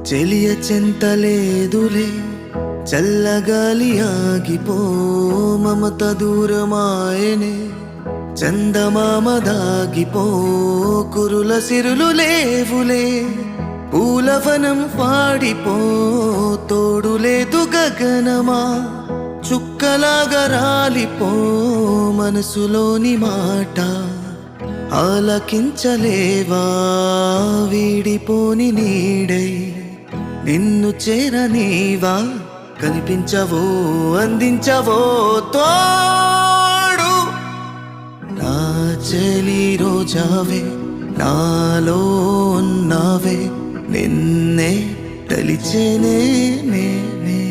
చెలియ చింతలేదులే చల్లగాలి ఆగిపో మమత దూరమాయనే చందమామ దాగిపో కురుల సిరులు లేవులే పూలవనం పాడిపో తోడులేదు గగనమా చుక్కలాగా రాలిపో మనసులోని మాట ఆలకించలేవా వీడిపోని నీడై నిన్ను చేరనీవా కనిపించవో అందించవో తోడు నా చెలి రోజావే నాలో ఉన్నావే నిన్నే తలిచేనే నేనే